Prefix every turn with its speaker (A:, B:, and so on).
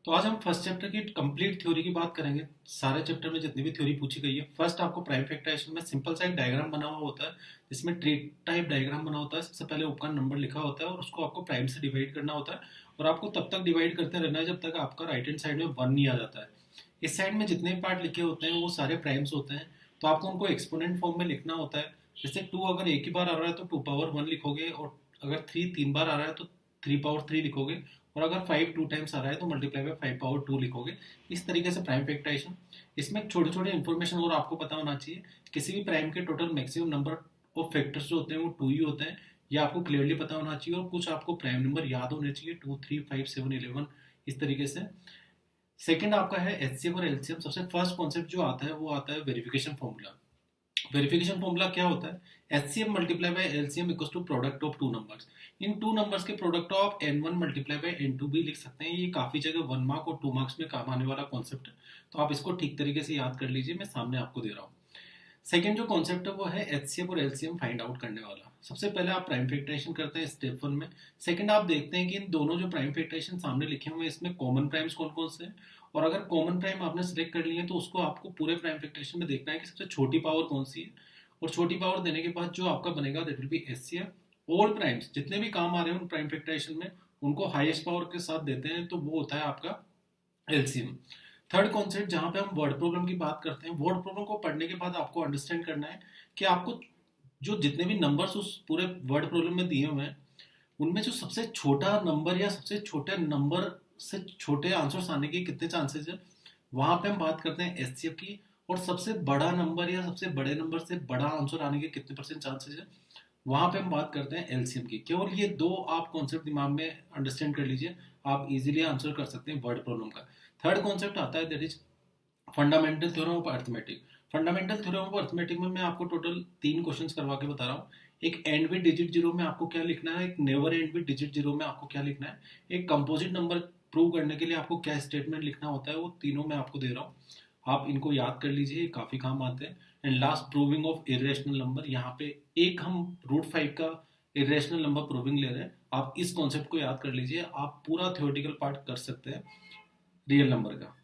A: तो आज हम फर्स्ट चैप्टर की कंप्लीट थ्योरी की बात करेंगे। सारे चैप्टर में जितनी भी थ्योरी पूछी गई है, फर्स्ट आपको प्राइम फैक्टराइजेशन में सिंपल सा एक डायग्राम बना हुआ होता है, जिसमें ट्री टाइप डायग्राम बना होता है। सबसे पहले उपका नंबर लिखा होता है और उसको आपको प्राइम से डिवाइड करना होता है, और आपको तब तक डिवाइड करते रहना है जब तक आपका राइट हैंड साइड में वन नहीं आ जाता है। इस साइड में जितने भी पार्ट लिखे होते हैं वो सारे प्राइम्स होते हैं, तो आपको उनको एक्सपोनेंट फॉर्म में लिखना होता है। जैसे टू अगर एक ही बार आ रहा है तो टू पावर वन लिखोगे, और अगर थ्री तीन बार आ रहा है तो थ्री पावर थ्री लिखोगे, और अगर फाइव टू टाइम्स आ रहा है तो multiply by five power two लिखोगे। इस तरीके से प्राइम फैक्टराइजेशन। इसमें छोटे छोटे इन्फॉर्मेशन और आपको पता होना चाहिए। किसी भी प्राइम के total maximum number of factors जो होते हैं वो टू ही होते हैं, ये आपको क्लियरली पता होना चाहिए। और कुछ आपको प्राइम नंबर याद होने चाहिए, two three five seven eleven, इस तरीके से। सेकंड आपका है एचसीएफ और एलसीएम। सबसे फर्स्ट कॉन्सेप्ट जो आता है वो आता है वेरिफिकेशन फॉर्मूला। वेरिफिकेशन फॉर्मूला क्या होता है? HCM multiply by LCM equals to product of two numbers. इन टू नंबर्स के product of N one multiply by N two भी लिख सकते हैं। ये काफी जगह वन मार्क और टू मार्क्स में काम आने वाला कॉन्सेप्ट है, तो आप इसको ठीक तरीके से याद कर लीजिए। मैं सामने आपको दे रहा हूँ। सेकंड जो कॉन्सेप्ट है वो है एचसीएफ और एलसीएम फाइंड आउट करने वाला। सबसे पहले आप प्राइम फैक्टराइजेशन करते हैं स्टेप वन में। सेकंड आप देखते हैं कि इन दोनों जो प्राइम फैक्टराइजेशन सामने लिखे हुए हैं इसमें कॉमन प्राइम्स कौन कौन से हैं, और अगर कॉमन प्राइम आपने सिलेक्ट कर लिए हैं तो उसको आपको पूरे प्राइम फैक्टराइजेशन में देखना है कि सबसे छोटी पावर कौन सी है। और छोटी पावर देने के बाद जो आपका बनेगा that will be HCF. All primes जितने भी काम आ रहे हैं उन प्राइम फैक्टराइजेशन में उनको हाईएस्ट पावर के साथ देते हैं, तो वो होता है आपका एलसीएम। थर्ड कॉन्सेप्ट जहां पे हम वर्ड प्रॉब्लम की बात करते हैं, वर्ड प्रॉब्लम को पढ़ने के बाद आपको अंडरस्टैंड करना है कि आपको जो जितने भी नंबर्स उस पूरे वर्ड प्रॉब्लम में दिए हुए हैं उनमें जो सबसे छोटा नंबर या सबसे छोटे नंबर से छोटे आंसर्स आने के कितने चांसेस है, वहां पे हम बात करते हैं एचसीएफ की। और सबसे बड़ा नंबर या सबसे बड़े नंबर से बड़ा आंसर आने के कितने परसेंट चांसेस है, वहां पे हम बात करते हैं एलसीएम की। केवल ये दो आप कॉन्सेप्ट दिमाग में अंडरस्टैंड कर लीजिए, आप इजीली आंसर कर सकते हैं वर्ड प्रॉब्लम का। थर्ड कॉन्सेप्ट आता है that is fundamental theorem of arithmetic. Fundamental theorem of arithmetic में मैं आपको टोटल तीन क्वेश्चंस करवा के बता रहा हूँ। एक एंड विद डिजिट जीरो में आपको क्या लिखना है, एक never and with digit zero में आपको क्या लिखना है, एक कंपोजिट नंबर प्रूव करने के लिए आपको क्या स्टेटमेंट लिखना होता है, वो तीनों मैं आपको दे रहा हूँ। आप इनको याद कर लीजिए, काफी काम आते हैं। And last proving of irrational number. यहाँ पे एक हम रूट फाइव का इरेशनल नंबर प्रूविंग ले रहे हैं। आप इस कॉन्सेप्ट को याद कर लीजिए, आप पूरा थ्योरेटिकल पार्ट कर सकते हैं रियल नंबर का।